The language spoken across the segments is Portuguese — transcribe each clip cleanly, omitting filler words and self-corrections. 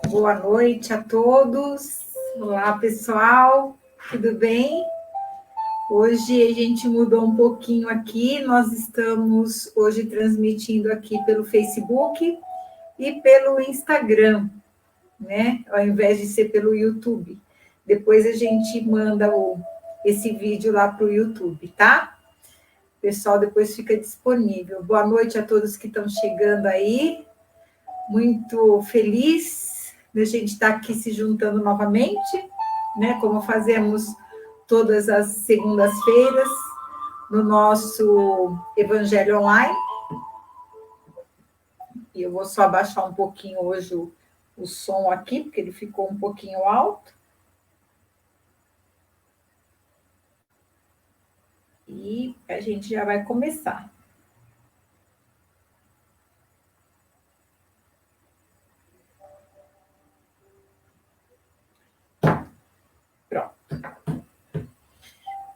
Boa noite a todos. Olá, pessoal. Tudo bem? Hoje a gente mudou um pouquinho aqui. Nós estamos hoje transmitindo aqui pelo Facebook e pelo Instagram, né? Ao invés de ser pelo YouTube. Depois a gente manda esse vídeo lá para o YouTube, tá? O pessoal depois fica disponível. Boa noite a todos que estão chegando aí. Muito feliz de a gente estar aqui se juntando novamente, né? Como fazemos todas as segundas-feiras no nosso Evangelho Online. E eu vou só abaixar um pouquinho hoje o som aqui, porque ele ficou um pouquinho alto. E a gente já vai começar. Pronto.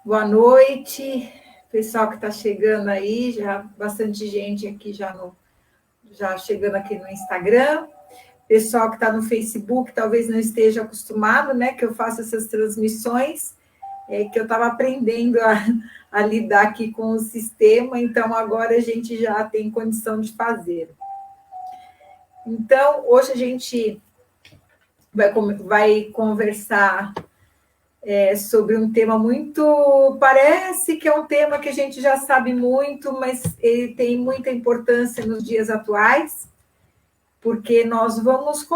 Boa noite, pessoal que está chegando aí, já bastante gente aqui já chegando aqui no Instagram. Pessoal que está no Facebook talvez não esteja acostumado, né, que eu faço essas transmissões, que eu estava aprendendo a lidar aqui com o sistema, então agora a gente já tem condição de fazer. Então, hoje a gente vai conversar sobre um tema parece que é um tema que a gente já sabe muito, mas ele tem muita importância nos dias atuais, porque nós vamos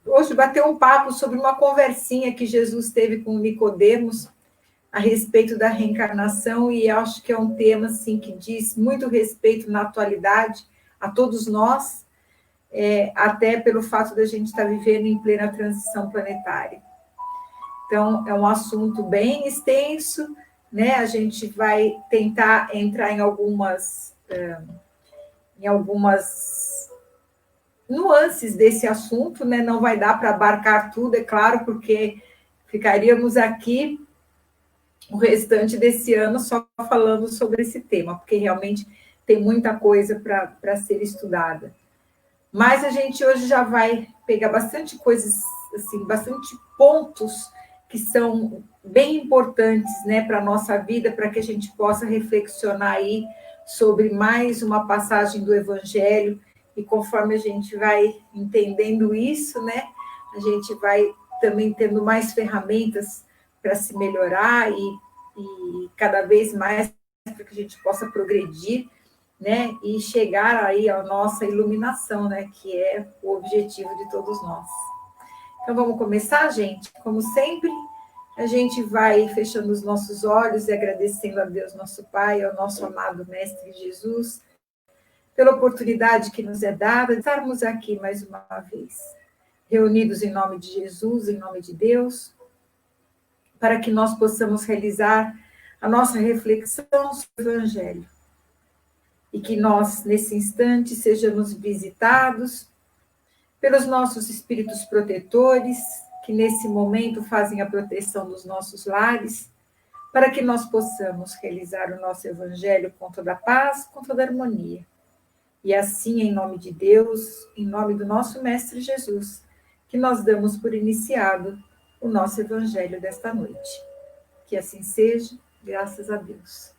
hoje bater um papo sobre uma conversinha que Jesus teve com Nicodemos a respeito da reencarnação, e acho que é um tema assim, que diz muito respeito na atualidade a todos nós, até pelo fato da gente estar vivendo em plena transição planetária. Então, é um assunto bem extenso, né? A gente vai tentar entrar em algumas nuances desse assunto, né? Não vai dar para abarcar tudo, é claro, porque ficaríamos aqui o restante desse ano só falando sobre esse tema, porque realmente tem muita coisa para ser estudada. Mas a gente hoje já vai pegar bastante coisas, assim, bastante pontos que são bem importantes, né, para a nossa vida, para que a gente possa reflexionar aí sobre mais uma passagem do Evangelho, e conforme a gente vai entendendo isso, né, a gente vai também tendo mais ferramentas para se melhorar e cada vez mais para que a gente possa progredir, né, e chegar aí à nossa iluminação, né, que é o objetivo de todos nós. Então, vamos começar, gente? Como sempre, a gente vai fechando os nossos olhos e agradecendo a Deus, nosso Pai, ao nosso amado Mestre Jesus, pela oportunidade que nos é dada de estarmos aqui mais uma vez, reunidos em nome de Jesus, em nome de Deus, para que nós possamos realizar a nossa reflexão sobre o Evangelho. E que nós, nesse instante, sejamos visitados pelos nossos espíritos protetores, que nesse momento fazem a proteção dos nossos lares, para que nós possamos realizar o nosso Evangelho com toda a paz, com toda a harmonia. E assim, em nome de Deus, em nome do nosso Mestre Jesus, que nós damos por iniciado o nosso Evangelho desta noite. Que assim seja, graças a Deus.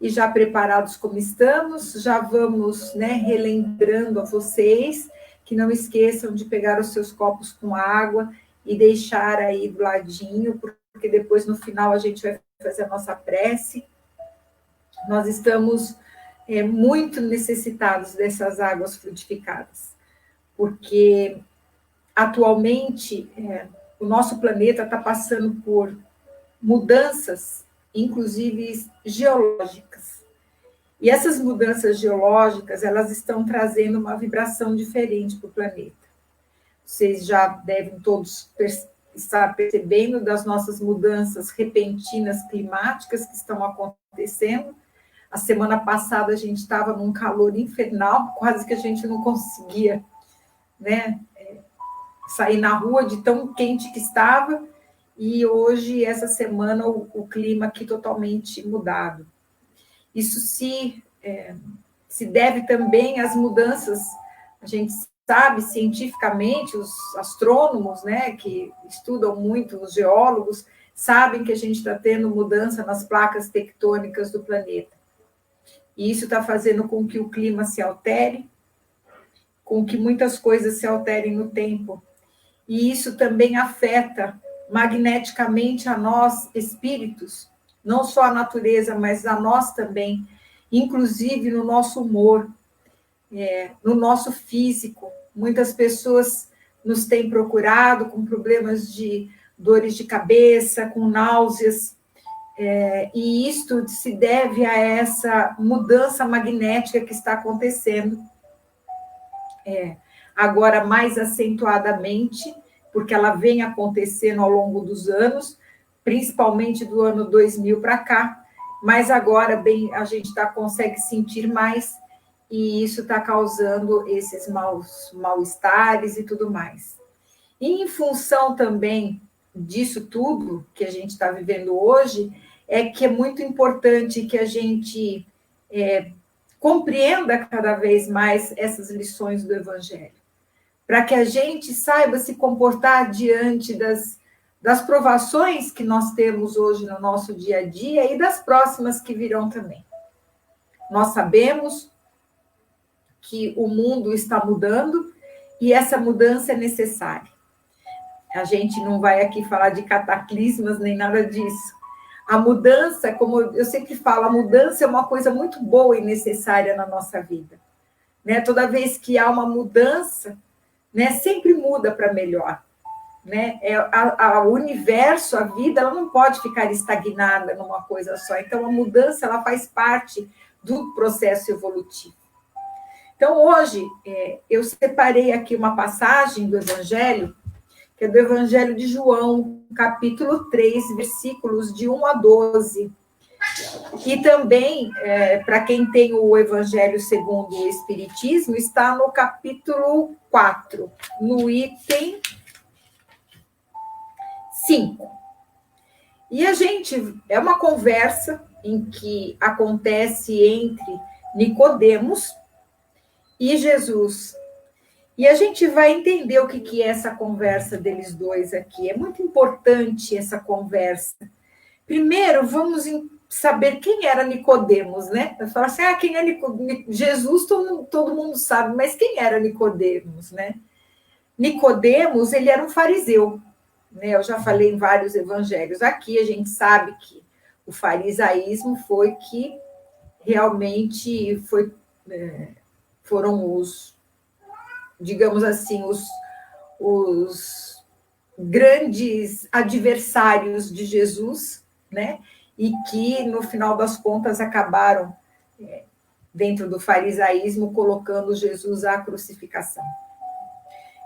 E já preparados como estamos, já vamos, né, relembrando a vocês que não esqueçam de pegar os seus copos com água e deixar aí do ladinho, porque depois no final a gente vai fazer a nossa prece. Nós estamos muito necessitados dessas águas frutificadas, porque atualmente o nosso planeta está passando por mudanças, inclusive geológicas. E essas mudanças geológicas, elas estão trazendo uma vibração diferente para o planeta. Vocês já devem todos estar percebendo das nossas mudanças repentinas climáticas que estão acontecendo. A semana passada a gente estava num calor infernal, quase que a gente não conseguia, né, sair na rua de tão quente que estava. E hoje, essa semana, o clima aqui totalmente mudado. Isso se deve também às mudanças, a gente sabe cientificamente, os astrônomos, né, que estudam muito, os geólogos, sabem que a gente está tendo mudança nas placas tectônicas do planeta. E isso está fazendo com que o clima se altere, com que muitas coisas se alterem no tempo. E isso também afeta magneticamente a nós, espíritos, não só a natureza, mas a nós também, inclusive no nosso humor, no nosso físico. Muitas pessoas nos têm procurado com problemas de dores de cabeça, com náuseas, e isto se deve a essa mudança magnética que está acontecendo. Agora mais acentuadamente, porque ela vem acontecendo ao longo dos anos, principalmente do ano 2000 para cá, mas agora bem a gente consegue sentir mais, e isso está causando esses mal-estares e tudo mais. E em função também disso tudo que a gente está vivendo hoje, é que é muito importante que a gente compreenda cada vez mais essas lições do Evangelho, para que a gente saiba se comportar diante das provações que nós temos hoje no nosso dia a dia e das próximas que virão também. Nós sabemos que o mundo está mudando e essa mudança é necessária. A gente não vai aqui falar de cataclismas nem nada disso. A mudança, como eu sempre falo, a mudança é uma coisa muito boa e necessária na nossa vida. Né? Toda vez que há uma mudança, né, sempre muda para melhor. Né? O universo, a vida, ela não pode ficar estagnada numa coisa só. Então, a mudança ela faz parte do processo evolutivo. Então, hoje, eu separei aqui uma passagem do Evangelho, que é do Evangelho de João, capítulo 3, versículos de 1 a 12. E também, para quem tem o Evangelho segundo o Espiritismo, está no capítulo 4, no item 5. E é uma conversa em que acontece entre Nicodemos e Jesus. E a gente vai entender o que é essa conversa deles dois aqui. É muito importante essa conversa. Primeiro, vamos saber quem era Nicodemos, né? Eu falo assim, quem é Nicodemos? Jesus, todo mundo sabe, mas quem era Nicodemos, né? Nicodemos, ele era um fariseu, né? Eu já falei em vários evangelhos aqui, a gente sabe que o farisaísmo foi que realmente foram digamos assim, os grandes adversários de Jesus, né? E que, no final das contas, acabaram, dentro do farisaísmo, colocando Jesus à crucificação.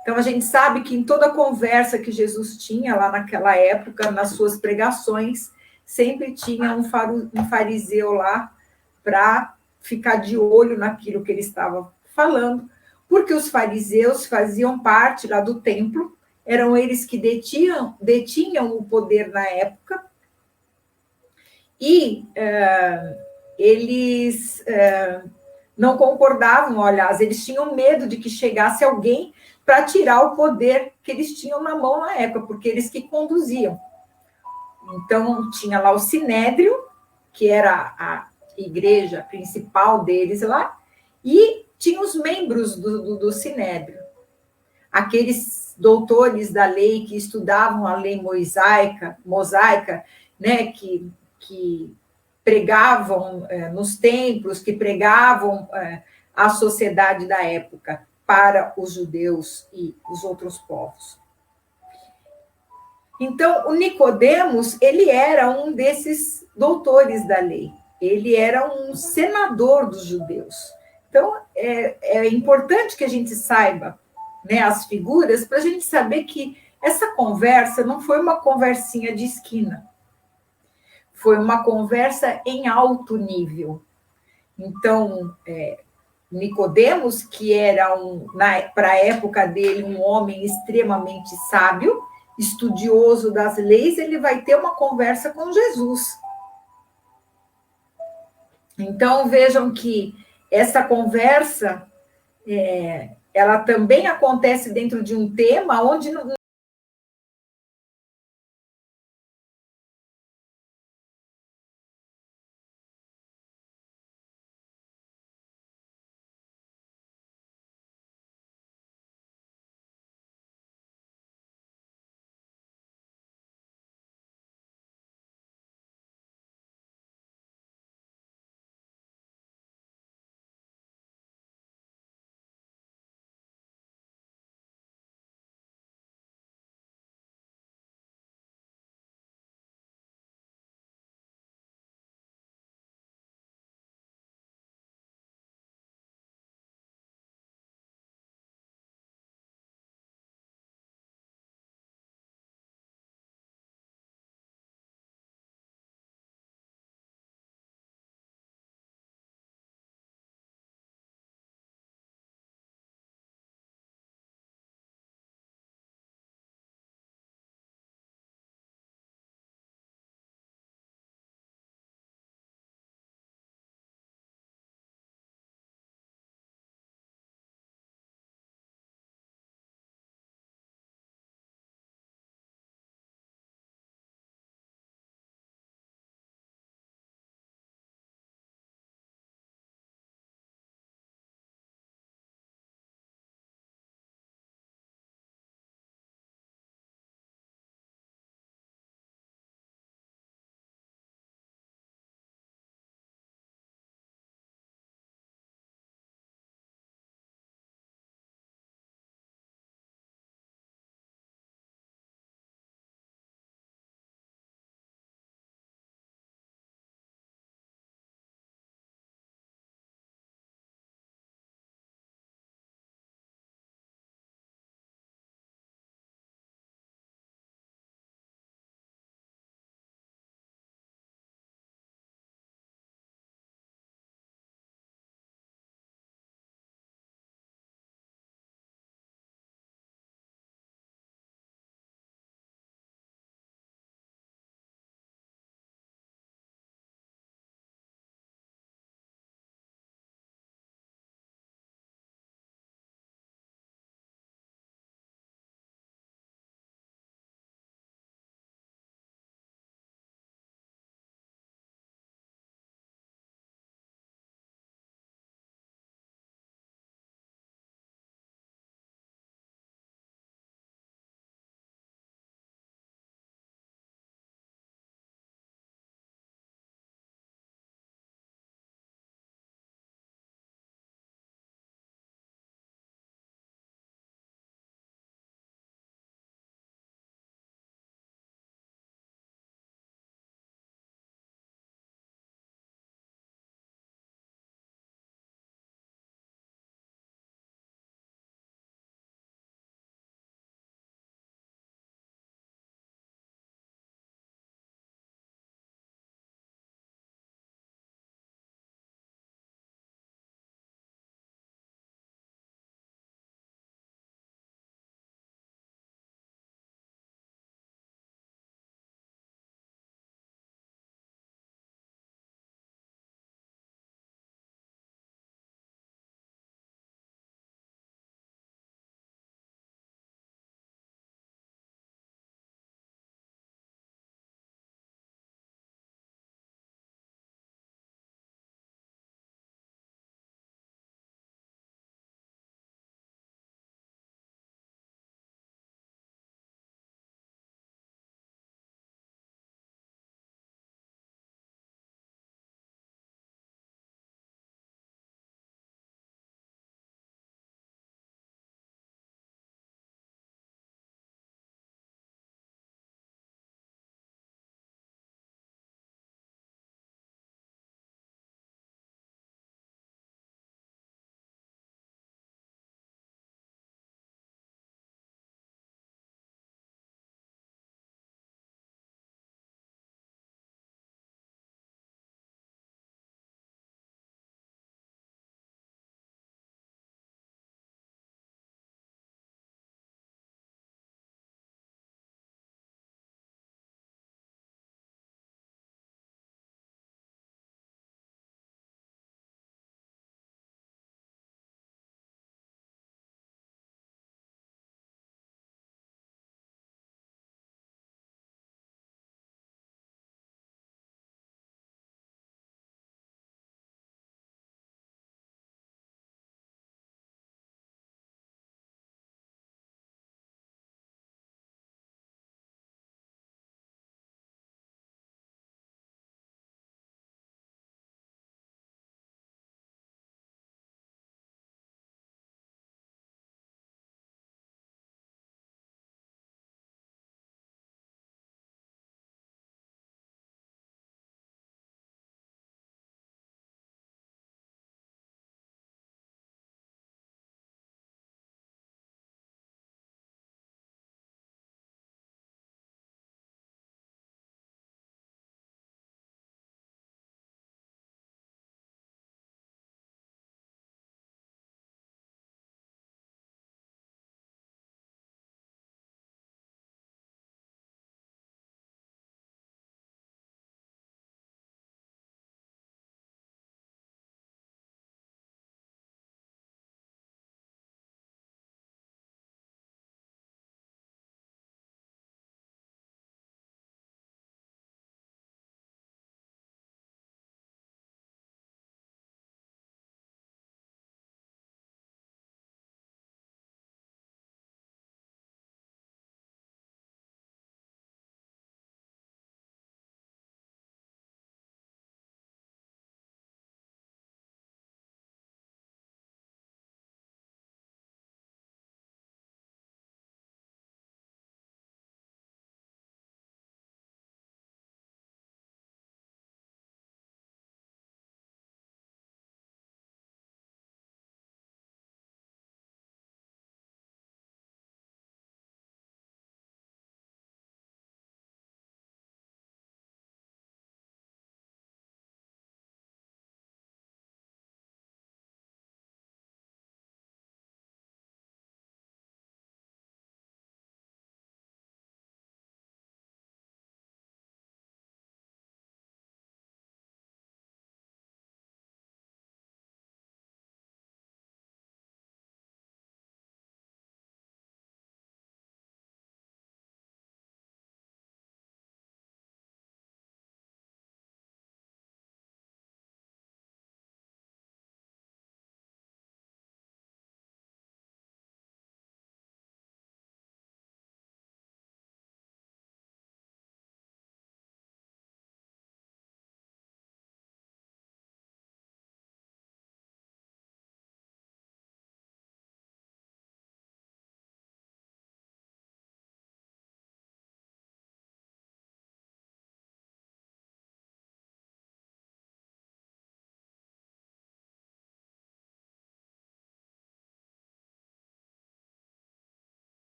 Então, a gente sabe que em toda conversa que Jesus tinha lá naquela época, nas suas pregações, sempre tinha um fariseu lá para ficar de olho naquilo que ele estava falando, porque os fariseus faziam parte lá do templo, eram eles que detinham o poder na época, e eles não concordavam, aliás, eles tinham medo de que chegasse alguém para tirar o poder que eles tinham na mão na época, porque eles que conduziam. Então, tinha lá o Sinédrio, que era a igreja principal deles lá, e tinha os membros do Sinédrio, aqueles doutores da lei que estudavam a lei mosaica, né, que pregavam nos templos, que pregavam a sociedade da época para os judeus e os outros povos. Então, o Nicodemos, ele era um desses doutores da lei, ele era um senador dos judeus. Então, é importante que a gente saiba, né, as figuras, para a gente saber que essa conversa não foi uma conversinha de esquina, foi uma conversa em alto nível. Então, Nicodemos, que era, para a época dele, um homem extremamente sábio, estudioso das leis, ele vai ter uma conversa com Jesus. Então, vejam que essa conversa ela também acontece dentro de um tema onde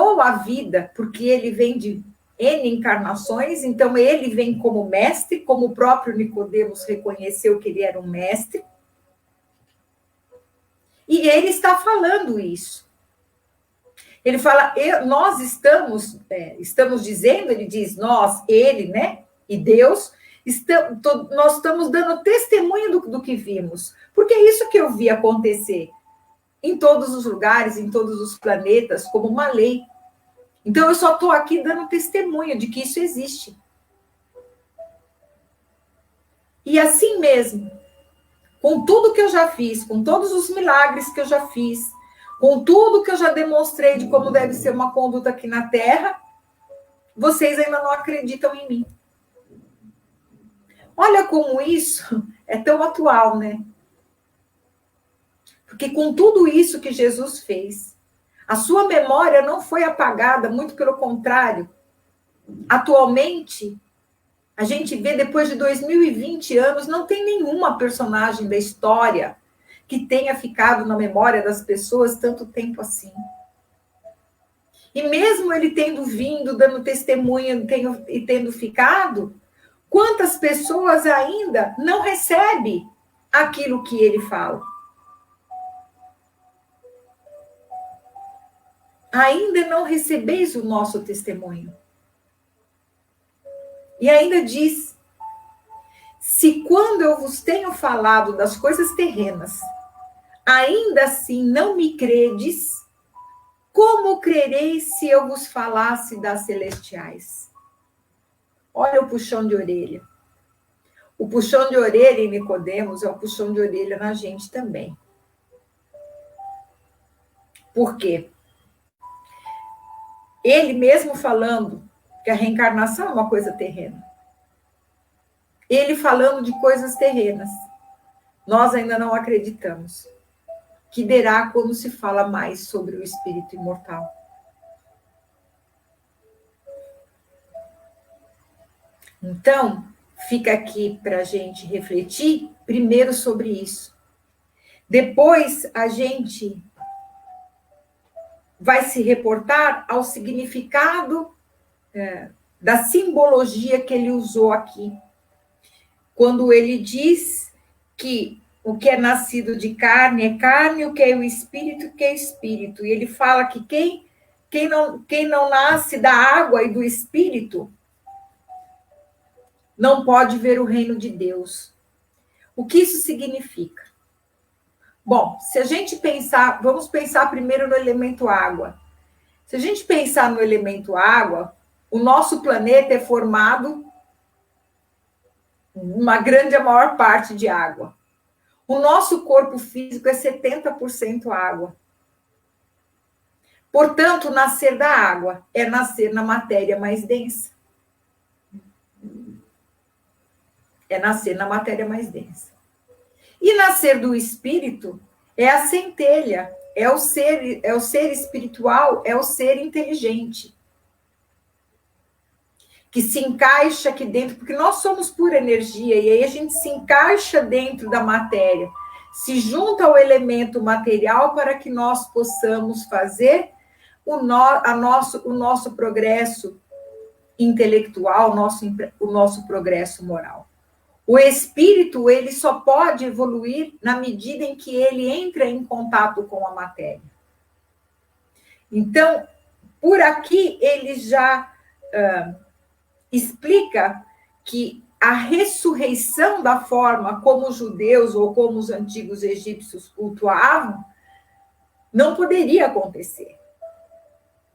ensinou a vida, porque ele vem de N encarnações, então ele vem como mestre, como o próprio Nicodemos reconheceu que ele era um mestre, e ele está falando isso. Ele fala, nós estamos dizendo, ele diz, nós, ele, né, e Deus, nós estamos dando testemunho do que vimos, porque é isso que eu vi acontecer em todos os lugares, em todos os planetas, como uma lei. Então, eu só estou aqui dando testemunho de que isso existe. E assim mesmo, com tudo que eu já fiz, com todos os milagres que eu já fiz, com tudo que eu já demonstrei de como deve ser uma conduta aqui na Terra, vocês ainda não acreditam em mim. Olha como isso é tão atual, né? Porque com tudo isso que Jesus fez, a sua memória não foi apagada, muito pelo contrário. Atualmente, a gente vê, depois de 2020 anos, não tem nenhuma personagem da história que tenha ficado na memória das pessoas tanto tempo assim. E mesmo ele tendo vindo, dando testemunha e tendo ficado, quantas pessoas ainda não recebem aquilo que ele fala? Ainda não recebeis o nosso testemunho. E ainda diz, se quando eu vos tenho falado das coisas terrenas, ainda assim não me credes, como crereis se eu vos falasse das celestiais? Olha o puxão de orelha. O puxão de orelha em Nicodemos é o puxão de orelha na gente também. Por quê? Ele mesmo falando que a reencarnação é uma coisa terrena. Ele falando de coisas terrenas. Nós ainda não acreditamos. Que dirá quando se fala mais sobre o espírito imortal. Então, fica aqui para a gente refletir primeiro sobre isso. Depois, a gente vai se reportar ao significado da simbologia que ele usou aqui. Quando ele diz que o que é nascido de carne é carne, o que é o espírito, que é espírito. E ele fala que quem não nasce da água e do espírito não pode ver o reino de Deus. O que isso significa? Bom, se a gente pensar, vamos pensar primeiro no elemento água. Se a gente pensar no elemento água, o nosso planeta é formado, a maior parte de água. O nosso corpo físico é 70% água. Portanto, nascer da água é nascer na matéria mais densa. É nascer na matéria mais densa. E nascer do espírito é a centelha, é o ser espiritual, é o ser inteligente. Que se encaixa aqui dentro, porque nós somos pura energia, e aí a gente se encaixa dentro da matéria, se junta ao elemento material para que nós possamos fazer o nosso progresso intelectual, o nosso progresso moral. O espírito, ele só pode evoluir na medida em que ele entra em contato com a matéria. Então, por aqui, ele já explica que a ressurreição da forma como os judeus ou como os antigos egípcios cultuavam não poderia acontecer.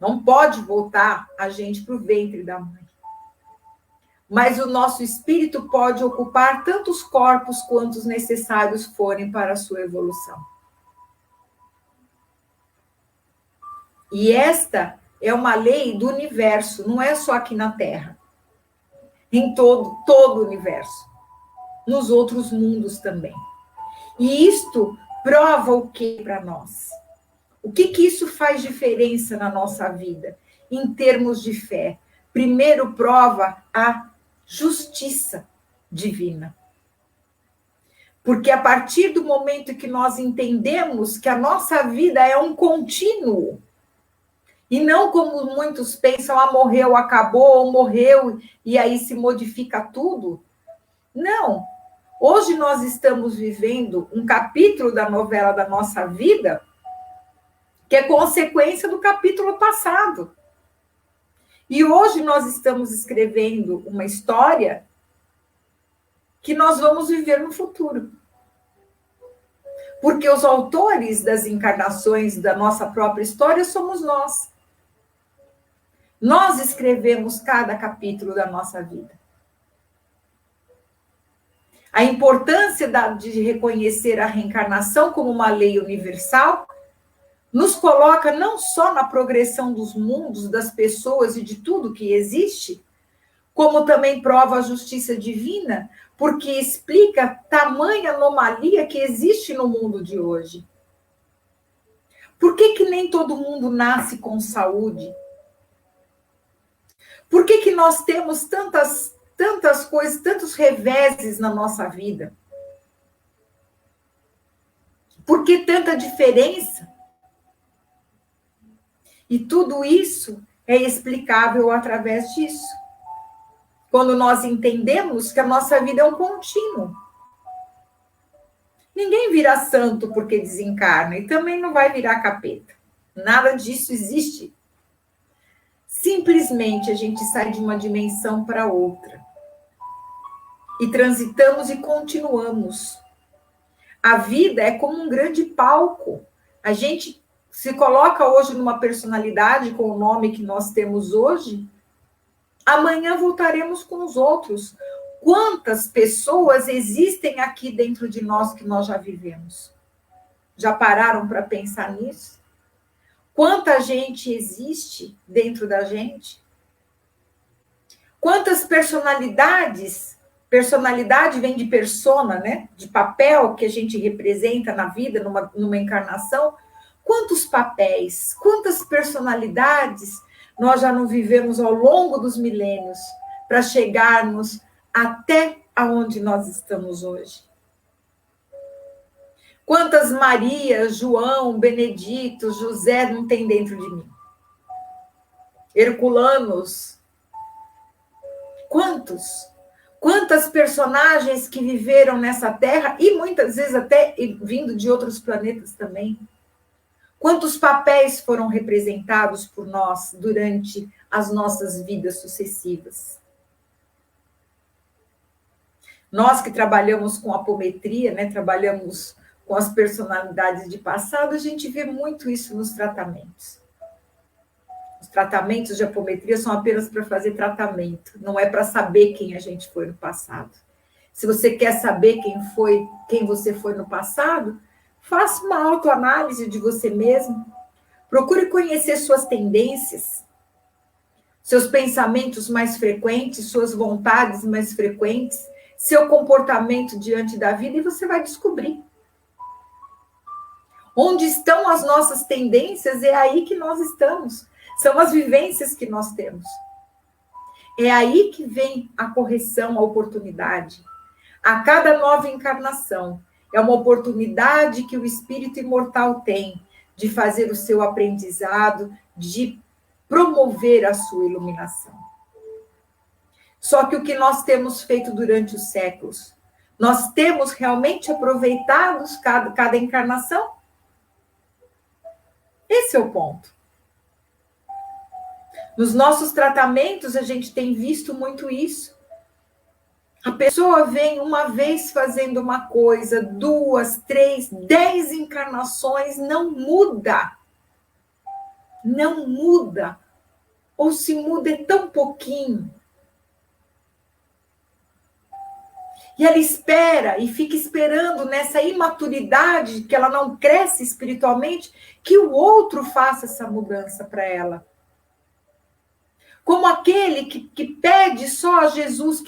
Não pode voltar a gente para o ventre da mãe. Mas o nosso espírito pode ocupar tantos corpos quantos necessários forem para a sua evolução. E esta é uma lei do universo, não é só aqui na Terra. Em todo o universo. Nos outros mundos também. E isto prova o que para nós? O que isso faz diferença na nossa vida, em termos de fé? Primeiro, prova a justiça divina. Porque a partir do momento que nós entendemos que a nossa vida é um contínuo, E não como muitos pensam, ah, morreu, acabou, ou morreu, e aí se modifica tudo. Não. Hoje nós estamos vivendo um capítulo da novela da nossa vida que é consequência do capítulo passado. E hoje nós estamos escrevendo uma história que nós vamos viver no futuro. Porque os autores das encarnações da nossa própria história somos nós. Nós escrevemos cada capítulo da nossa vida. A importância de reconhecer a reencarnação como uma lei universal nos coloca não só na progressão dos mundos, das pessoas e de tudo que existe, como também prova a justiça divina, porque explica tamanha anomalia que existe no mundo de hoje. Por que nem todo mundo nasce com saúde? Por que nós temos tantas coisas, tantos reveses na nossa vida? Por que tanta diferença? E tudo isso é explicável através disso. Quando nós entendemos que a nossa vida é um contínuo. Ninguém vira santo porque desencarna e também não vai virar capeta. Nada disso existe. Simplesmente a gente sai de uma dimensão para outra. E transitamos e continuamos. A vida é como um grande palco. A gente se coloca hoje numa personalidade com o nome que nós temos hoje, amanhã voltaremos com os outros. Quantas pessoas existem aqui dentro de nós que nós já vivemos? Já pararam para pensar nisso? Quanta gente existe dentro da gente? Quantas personalidades? Personalidade vem de persona, né? De papel que a gente representa na vida, numa encarnação. Quantos papéis, quantas personalidades nós já não vivemos ao longo dos milênios para chegarmos até aonde nós estamos hoje? Quantas Marias, João, Benedito, José não tem dentro de mim? Herculanos. Quantos? Quantas personagens que viveram nessa Terra e muitas vezes até vindo de outros planetas também. Quantos papéis foram representados por nós durante as nossas vidas sucessivas? Nós que trabalhamos com apometria, né, trabalhamos com as personalidades de passado, a gente vê muito isso nos tratamentos. Os tratamentos de apometria são apenas para fazer tratamento, não é para saber quem a gente foi no passado. Se você quer saber quem você foi no passado, faça uma autoanálise de você mesmo. Procure conhecer suas tendências, seus pensamentos mais frequentes, suas vontades mais frequentes, seu comportamento diante da vida, e você vai descobrir. Onde estão as nossas tendências, é aí que nós estamos. São as vivências que nós temos. É aí que vem a correção, a oportunidade. A cada nova encarnação, é uma oportunidade que o espírito imortal tem de fazer o seu aprendizado, de promover a sua iluminação. Só que o que nós temos feito durante os séculos? Nós temos realmente aproveitado cada encarnação? Esse é o ponto. Nos nossos tratamentos, a gente tem visto muito isso. A pessoa vem uma vez fazendo uma coisa, 2, 3, 10 encarnações, não muda. Não muda. Ou se muda é tão pouquinho. E ela espera e fica esperando nessa imaturidade, que ela não cresce espiritualmente, que o outro faça essa mudança para ela. Como aquele que pede só a Jesus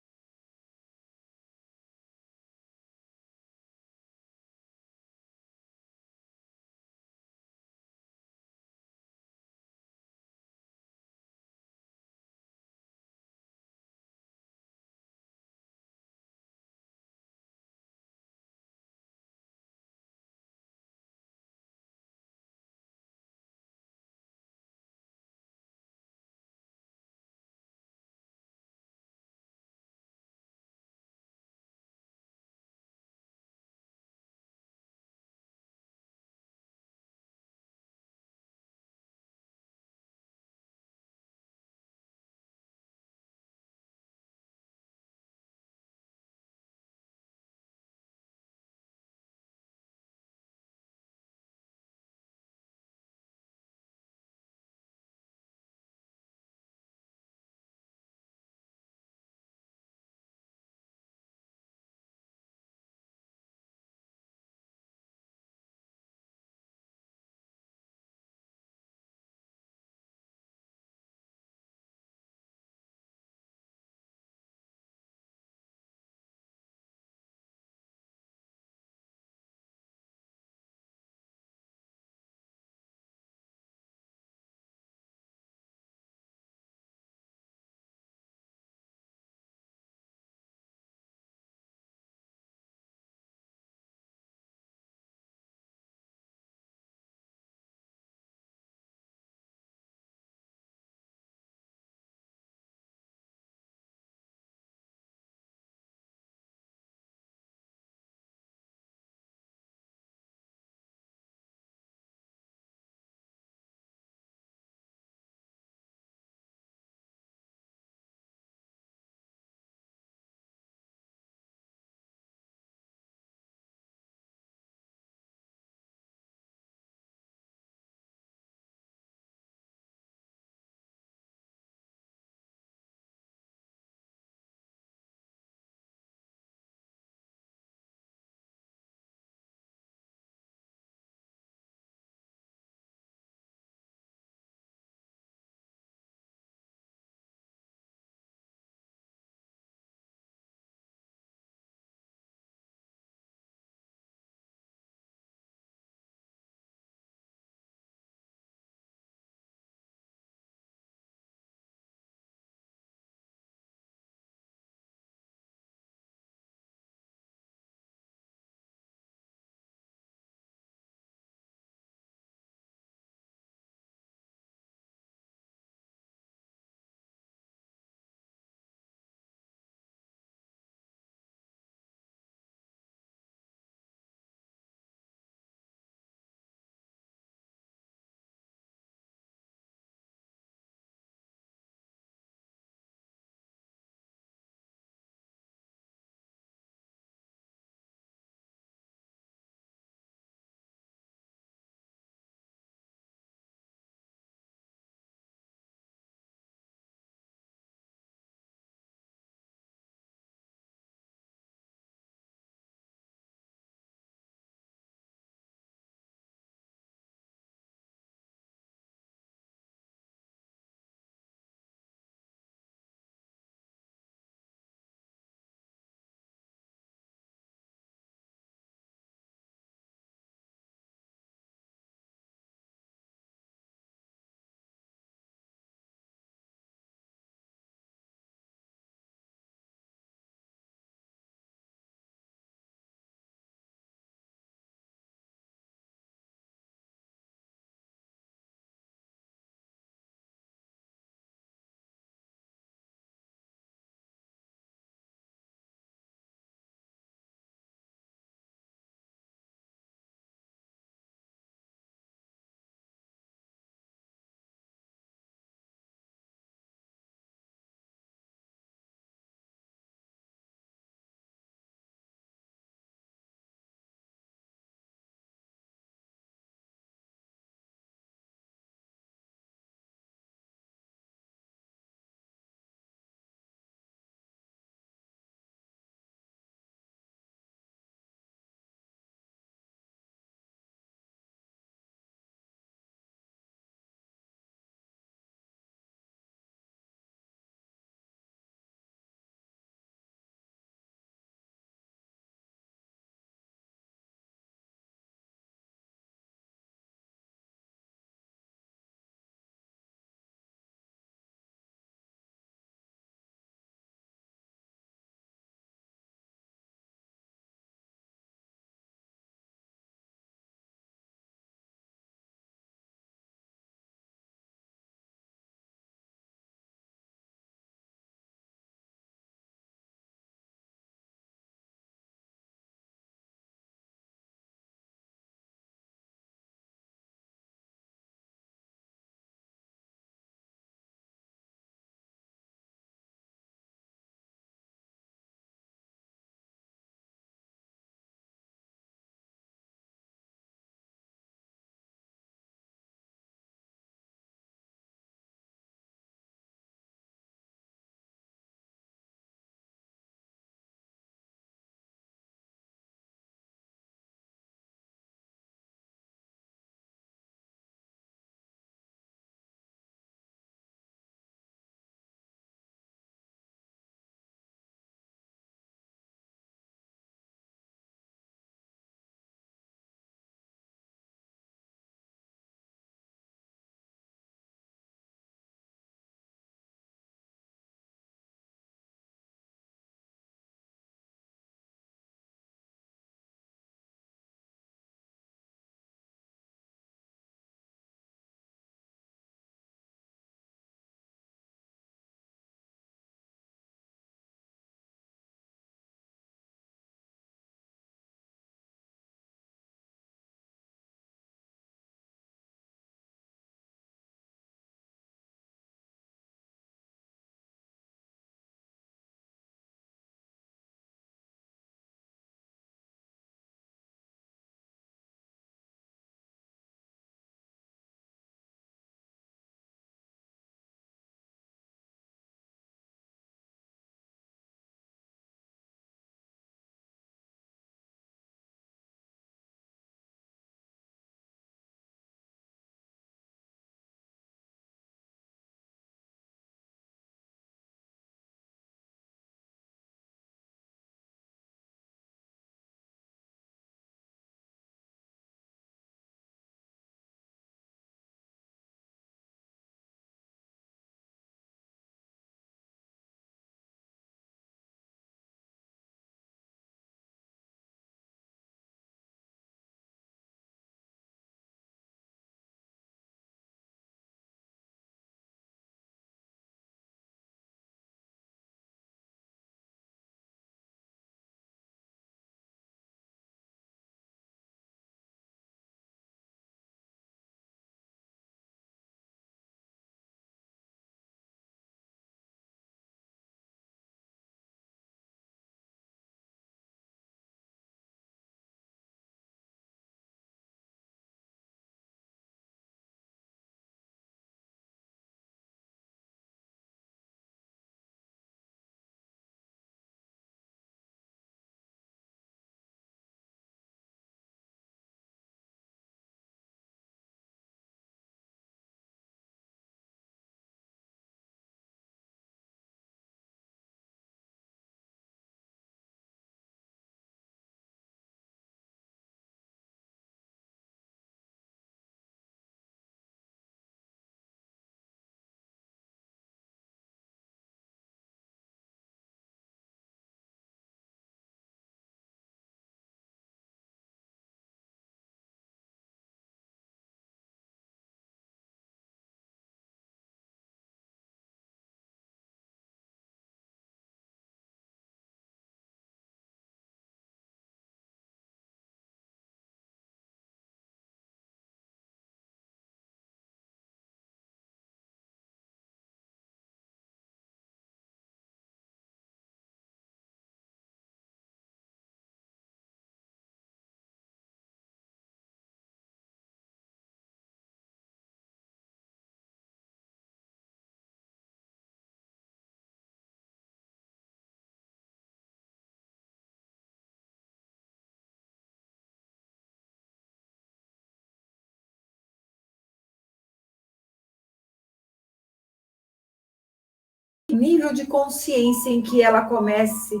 nível de consciência em que ela comece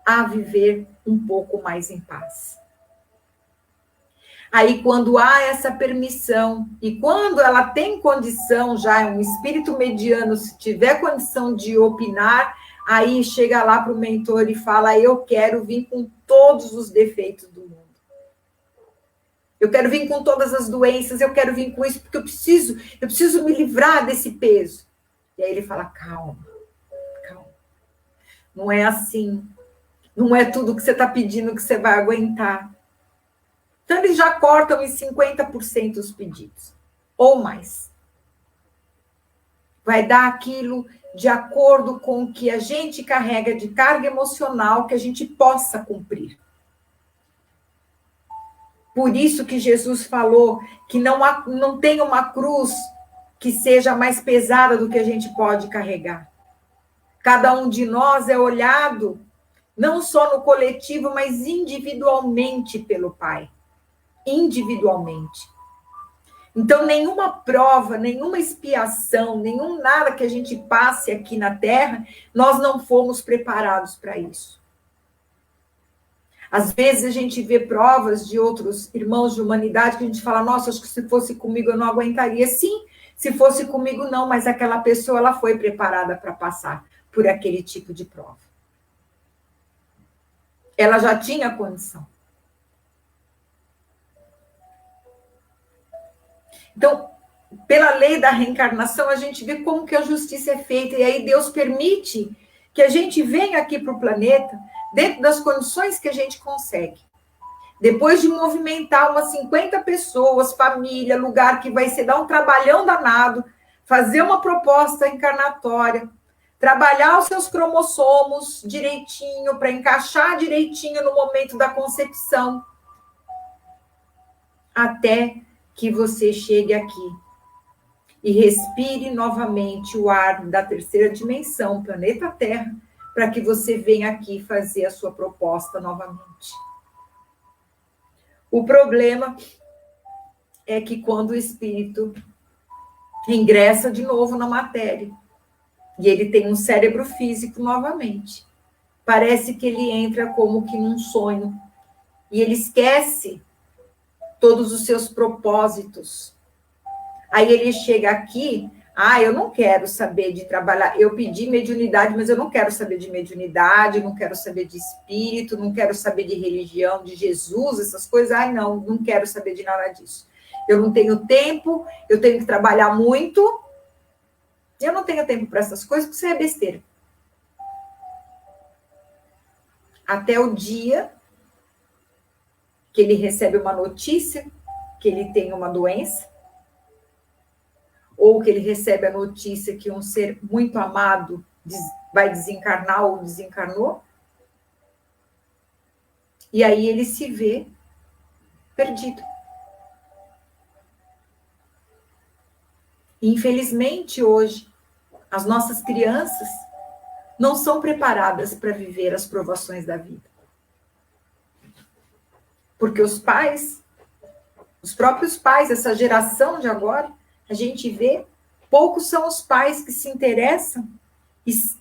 a viver um pouco mais em paz. Aí, quando há essa permissão, e quando ela tem condição, já é um espírito mediano, se tiver condição de opinar, aí chega lá para o mentor e fala: eu quero vir com todos os defeitos do mundo. Eu quero vir com todas as doenças, eu quero vir com isso, porque eu preciso me livrar desse peso. E aí ele fala: calma, calma. Não é assim. Não é tudo que você está pedindo que você vai aguentar. Então, eles já cortam em 50% os pedidos, ou mais. Vai dar aquilo de acordo com o que a gente carrega de carga emocional que a gente possa cumprir. Por isso que Jesus falou que não tem uma cruz que seja mais pesada do que a gente pode carregar. Cada um de nós é olhado, não só no coletivo, mas individualmente pelo Pai. Individualmente. Então, nenhuma prova, nenhuma expiação, nenhum nada que a gente passe aqui na Terra, nós não fomos preparados para isso. Às vezes a gente vê provas de outros irmãos de humanidade que a gente fala: nossa, acho que se fosse comigo eu não aguentaria. Sim, se fosse comigo não, mas aquela pessoa ela foi preparada para passar por aquele tipo de prova. Ela já tinha condição. Então, pela lei da reencarnação, a gente vê como que a justiça é feita, e aí Deus permite que a gente venha aqui para o planeta dentro das condições que a gente consegue. Depois de movimentar umas 50 pessoas, família, lugar que vai ser dar um trabalhão danado, fazer uma proposta encarnatória, trabalhar os seus cromossomos direitinho, para encaixar direitinho no momento da concepção, até que você chegue aqui e respire novamente o ar da terceira dimensão, planeta Terra, para que você venha aqui fazer a sua proposta novamente. O problema é que quando o espírito ingressa de novo na matéria, e ele tem um cérebro físico novamente, parece que ele entra como que num sonho, e ele esquece todos os seus propósitos. Aí ele chega aqui: eu não quero saber de trabalhar, eu pedi mediunidade, mas eu não quero saber de mediunidade, não quero saber de espírito, não quero saber de religião, de Jesus, essas coisas. Não quero saber de nada disso. Eu não tenho tempo, eu tenho que trabalhar muito, eu não tenho tempo para essas coisas, porque isso é besteira. Até o dia que ele recebe uma notícia que ele tem uma doença, ou que ele recebe a notícia que um ser muito amado vai desencarnar ou desencarnou, e aí ele se vê perdido. Infelizmente, hoje, as nossas crianças não são preparadas para viver as provações da vida. Porque os pais, os próprios pais, essa geração de agora, a gente vê, poucos são os pais que se interessam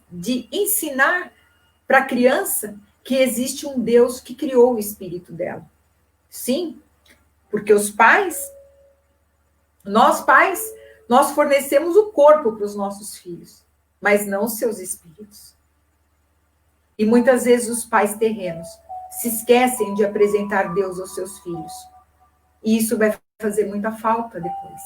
de ensinar para a criança que existe um Deus que criou o espírito dela. Sim, porque os pais, nós fornecemos o corpo para os nossos filhos, mas não os seus espíritos. E muitas vezes os pais terrenos se esquecem de apresentar Deus aos seus filhos. E isso vai fazer muita falta depois.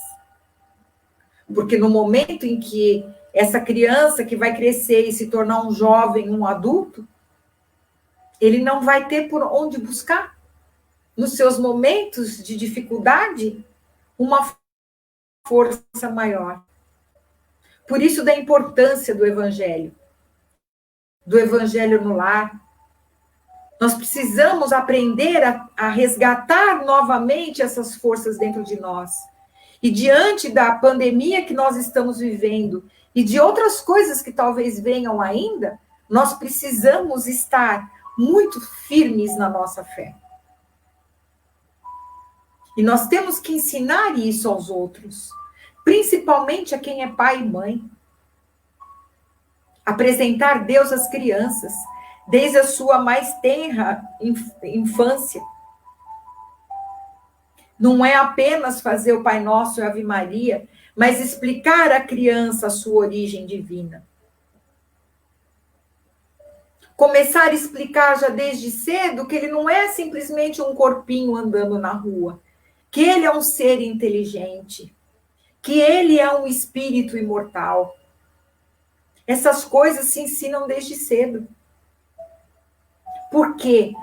Porque no momento em que essa criança que vai crescer e se tornar um jovem, um adulto, ele não vai ter por onde buscar, nos seus momentos de dificuldade, uma força maior. Por isso da importância do Evangelho no lar. Nós precisamos aprender a resgatar novamente essas forças dentro de nós. E diante da pandemia que nós estamos vivendo e de outras coisas que talvez venham ainda, nós precisamos estar muito firmes na nossa fé. E nós temos que ensinar isso aos outros, principalmente a quem é pai e mãe. Apresentar Deus às crianças, desde a sua mais tenra infância. Não é apenas fazer o Pai Nosso e a Ave Maria, mas explicar à criança a sua origem divina. Começar a explicar já desde cedo que ele não é simplesmente um corpinho andando na rua, que ele é um ser inteligente, que ele é um espírito imortal. Essas coisas se ensinam desde cedo. Por quê?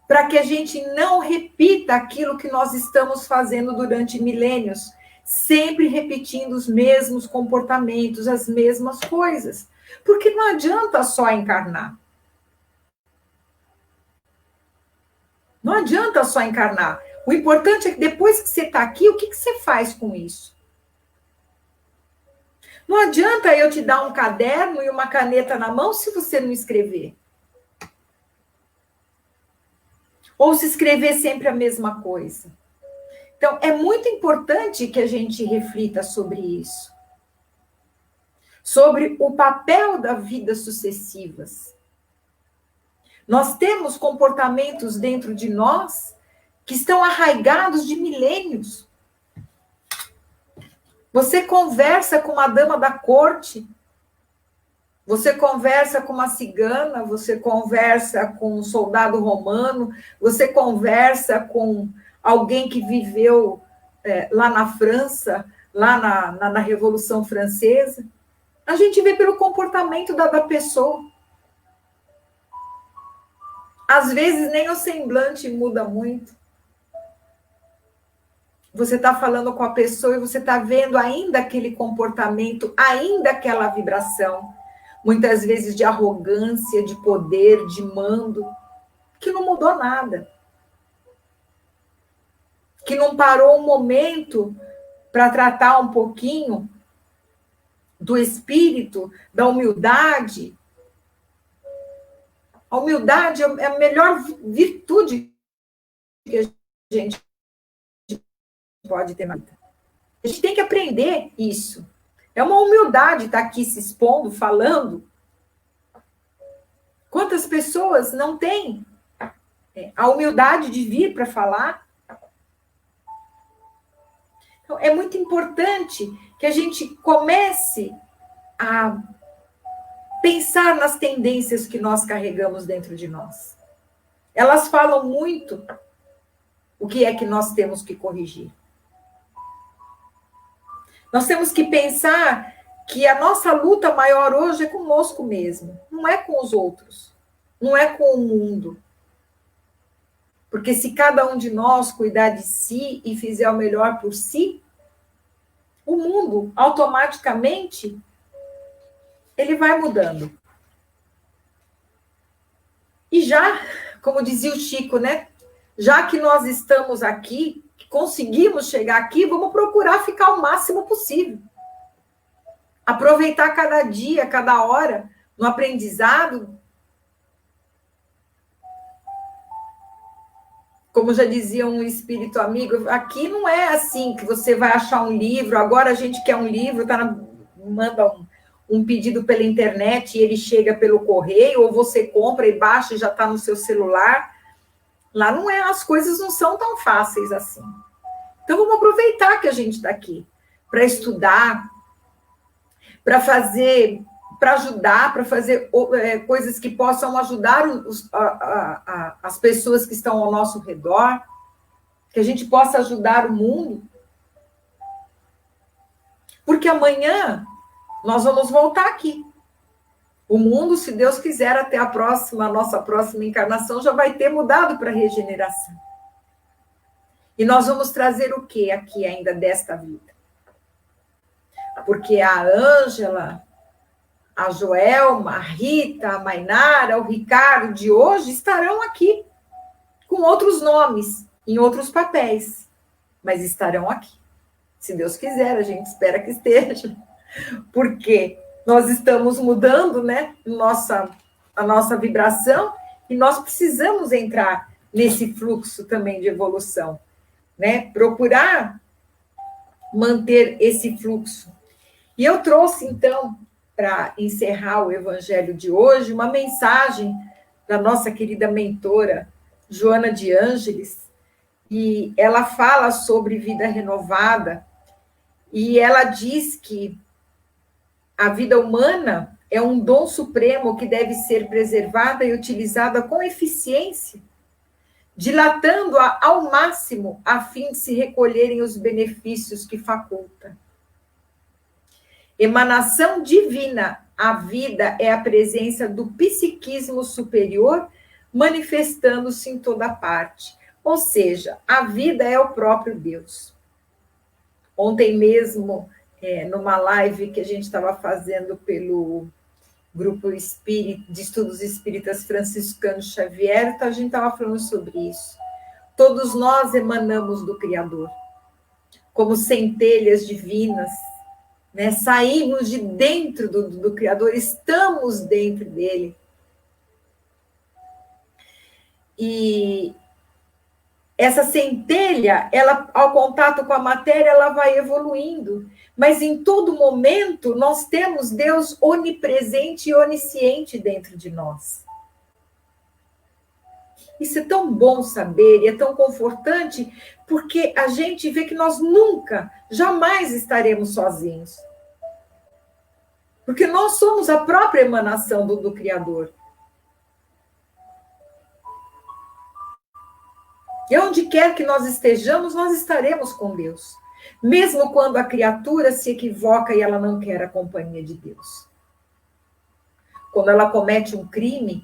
Para que a gente não repita aquilo que nós estamos fazendo durante milênios, sempre repetindo os mesmos comportamentos, as mesmas coisas. Porque não adianta só encarnar. Não adianta só encarnar. O importante é que depois que você está aqui, o que você faz com isso? Não adianta eu te dar um caderno e uma caneta na mão se você não escrever. Ou se escrever sempre a mesma coisa. Então, é muito importante que a gente reflita sobre isso. Sobre o papel da vida sucessivas. Nós temos comportamentos dentro de nós que estão arraigados de milênios. Você conversa com uma dama da corte, você conversa com uma cigana, você conversa com um soldado romano, você conversa com alguém que viveu lá na França, lá na Revolução Francesa. A gente vê pelo comportamento da pessoa. Às vezes nem o semblante muda muito. Você está falando com a pessoa e você está vendo ainda aquele comportamento, ainda aquela vibração, muitas vezes de arrogância, de poder, de mando, que não mudou nada. Que não parou um momento para tratar um pouquinho do espírito, da humildade. A humildade é a melhor virtude que a gente pode ter na vida. A gente tem que aprender isso. É uma humildade estar aqui se expondo, falando. Quantas pessoas não têm a humildade de vir para falar? Então, é muito importante que a gente comece a pensar nas tendências que nós carregamos dentro de nós. Elas falam muito o que é que nós temos que corrigir. Nós temos que pensar que a nossa luta maior hoje é conosco mesmo, não é com os outros, não é com o mundo. Porque se cada um de nós cuidar de si e fizer o melhor por si, o mundo automaticamente ele vai mudando. E já, como dizia o Chico, né? Já que nós estamos aqui, conseguimos chegar aqui, vamos procurar ficar o máximo possível. Aproveitar cada dia, cada hora, no aprendizado. Como já dizia um espírito amigo, aqui não é assim que você vai achar um livro, agora a gente quer um livro, manda um pedido pela internet e ele chega pelo correio, ou você compra e baixa e já está no seu celular. Lá não é, as coisas não são tão fáceis assim. Então, vamos aproveitar que a gente está aqui para estudar, para fazer, para ajudar, para fazer coisas que possam ajudar as pessoas que estão ao nosso redor, que a gente possa ajudar o mundo. Porque amanhã nós vamos voltar aqui. O mundo, se Deus quiser, até a nossa próxima encarnação, já vai ter mudado para a regeneração. E nós vamos trazer o que aqui ainda desta vida? Porque a Ângela, a Joelma, a Rita, a Mainara, o Ricardo de hoje estarão aqui, com outros nomes, em outros papéis, mas estarão aqui. Se Deus quiser, a gente espera que esteja. Porque nós estamos mudando, né, a nossa vibração, e nós precisamos entrar nesse fluxo também de evolução, né? Procurar manter esse fluxo. E eu trouxe, então, para encerrar o evangelho de hoje, uma mensagem da nossa querida mentora, Joana de Ângeles, e ela fala sobre vida renovada, e ela diz que a vida humana é um dom supremo que deve ser preservada e utilizada com eficiência, dilatando-a ao máximo a fim de se recolherem os benefícios que faculta. Emanação divina, a vida é a presença do psiquismo superior manifestando-se em toda parte. Ou seja, a vida é o próprio Deus. Ontem mesmo, numa live que a gente estava fazendo pelo grupo de estudos espíritas Franciscano Xavier, então a gente estava falando sobre isso. Todos nós emanamos do Criador, como centelhas divinas, né? Saímos de dentro do Criador, estamos dentro dele. E essa centelha, ela, ao contato com a matéria, ela vai evoluindo, mas em todo momento nós temos Deus onipresente e onisciente dentro de nós. Isso é tão bom saber e é tão confortante, porque a gente vê que nós nunca, jamais estaremos sozinhos. Porque nós somos a própria emanação do Criador. E onde quer que nós estejamos, nós estaremos com Deus. Mesmo quando a criatura se equivoca e ela não quer a companhia de Deus. Quando ela comete um crime,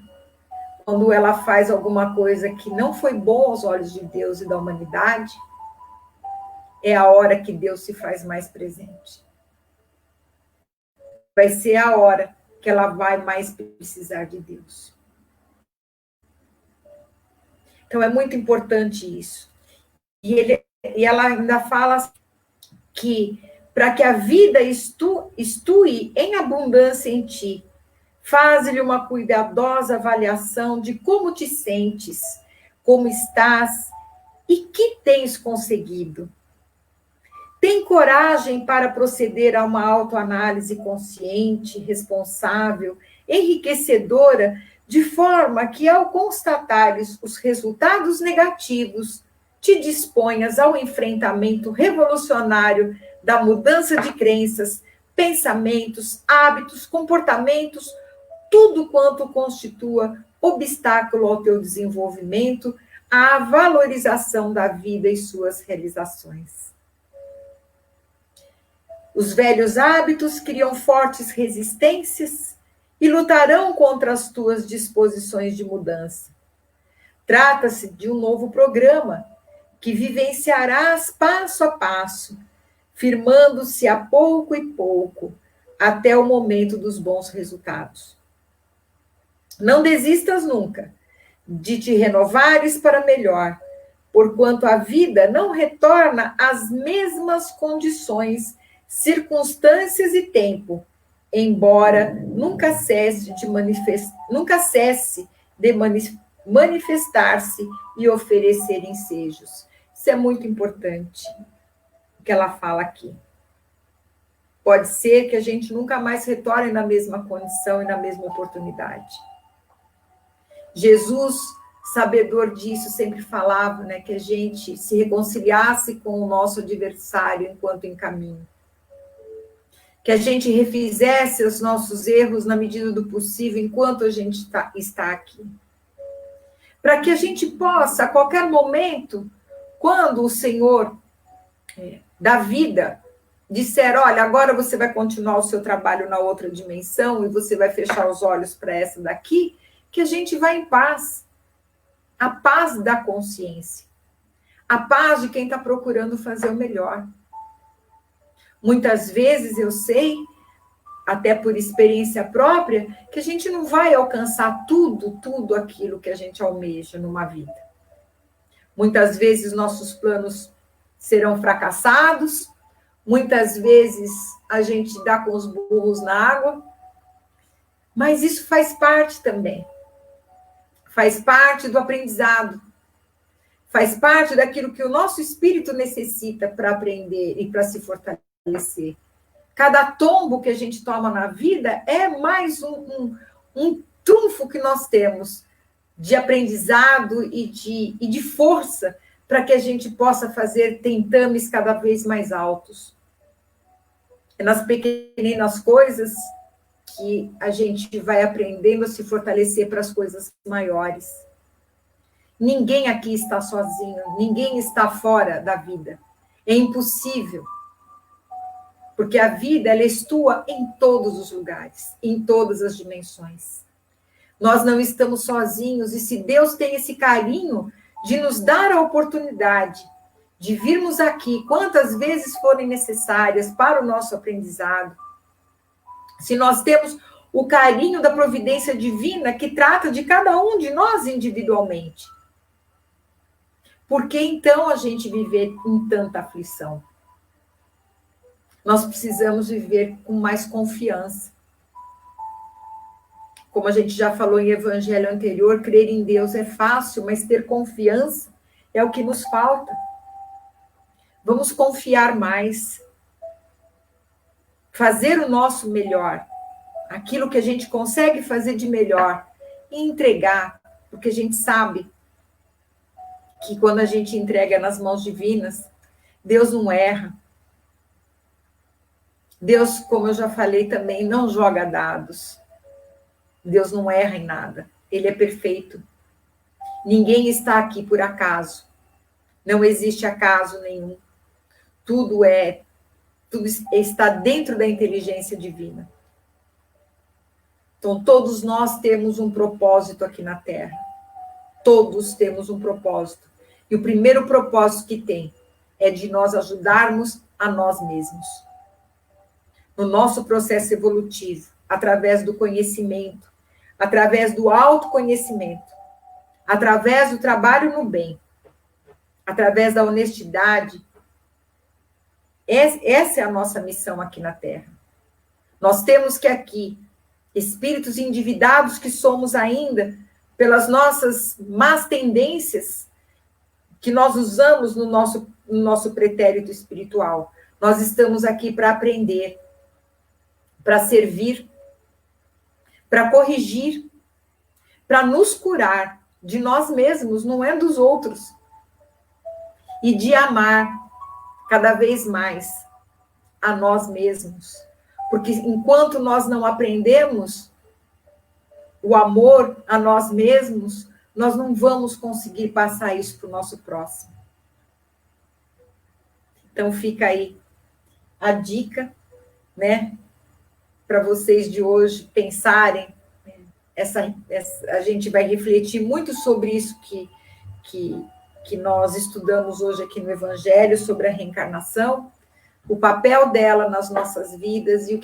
quando ela faz alguma coisa que não foi bom aos olhos de Deus e da humanidade, é a hora que Deus se faz mais presente. Vai ser a hora que ela vai mais precisar de Deus. Então, é muito importante isso. E ela ainda fala que, para que a vida estue em abundância em ti, faz-lhe uma cuidadosa avaliação de como te sentes, como estás e que tens conseguido. Tem coragem para proceder a uma autoanálise consciente, responsável, enriquecedora, de forma que, ao constatares os resultados negativos, te disponhas ao enfrentamento revolucionário da mudança de crenças, pensamentos, hábitos, comportamentos, tudo quanto constitua obstáculo ao teu desenvolvimento, à valorização da vida e suas realizações. Os velhos hábitos criam fortes resistências e lutarão contra as tuas disposições de mudança. Trata-se de um novo programa que vivenciarás passo a passo, firmando-se a pouco e pouco, até o momento dos bons resultados. Não desistas nunca de te renovares para melhor, porquanto a vida não retorna às mesmas condições, circunstâncias e tempo, embora nunca cesse de manifestar-se e oferecer ensejos. Isso é muito importante, o que ela fala aqui. Pode ser que a gente nunca mais retorne na mesma condição e na mesma oportunidade. Jesus, sabedor disso, sempre falava, né, que a gente se reconciliasse com o nosso adversário enquanto em caminho. Que a gente refizesse os nossos erros na medida do possível enquanto a gente está aqui. Para que a gente possa, a qualquer momento, quando o Senhor da vida disser, olha, agora você vai continuar o seu trabalho na outra dimensão e você vai fechar os olhos para essa daqui, que a gente vai em paz. A paz da consciência. A paz de quem está procurando fazer o melhor. Muitas vezes eu sei, até por experiência própria, que a gente não vai alcançar tudo aquilo que a gente almeja numa vida. Muitas vezes nossos planos serão fracassados, muitas vezes a gente dá com os burros na água, mas isso faz parte também. Faz parte do aprendizado. Faz parte daquilo que o nosso espírito necessita para aprender e para se fortalecer. Cada tombo que a gente toma na vida é mais um trunfo que nós temos de aprendizado e de força para que a gente possa fazer tentames cada vez mais altos. É nas pequenas coisas que a gente vai aprendendo a se fortalecer para as coisas maiores. Ninguém aqui está sozinho, ninguém está fora da vida. É impossível. Porque a vida, ela estua em todos os lugares, em todas as dimensões. Nós não estamos sozinhos, e se Deus tem esse carinho de nos dar a oportunidade de virmos aqui quantas vezes forem necessárias para o nosso aprendizado, se nós temos o carinho da providência divina que trata de cada um de nós individualmente, por que então a gente viver em tanta aflição? Nós precisamos viver com mais confiança. Como a gente já falou em evangelho anterior, crer em Deus é fácil, mas ter confiança é o que nos falta. Vamos confiar mais. Fazer o nosso melhor. Aquilo que a gente consegue fazer de melhor. E entregar, porque a gente sabe que quando a gente entrega nas mãos divinas, Deus não erra. Deus, como eu já falei também, não joga dados. Deus não erra em nada. Ele é perfeito. Ninguém está aqui por acaso. Não existe acaso nenhum. Tudo está dentro da inteligência divina. Então, todos nós temos um propósito aqui na Terra. Todos temos um propósito. E o primeiro propósito que tem é de nós ajudarmos a nós mesmos. No nosso processo evolutivo, através do conhecimento, através do autoconhecimento, através do trabalho no bem, através da honestidade. Essa é a nossa missão aqui na Terra. Nós temos que aqui, espíritos endividados que somos ainda, pelas nossas más tendências que nós usamos no nosso pretérito espiritual, nós estamos aqui para aprender, para servir, para corrigir, para nos curar de nós mesmos, não é dos outros. E de amar cada vez mais a nós mesmos. Porque enquanto nós não aprendemos o amor a nós mesmos, nós não vamos conseguir passar isso para o nosso próximo. Então fica aí a dica, né? Para vocês de hoje pensarem, a gente vai refletir muito sobre isso que nós estudamos hoje aqui no Evangelho, sobre a reencarnação, o papel dela nas nossas vidas e o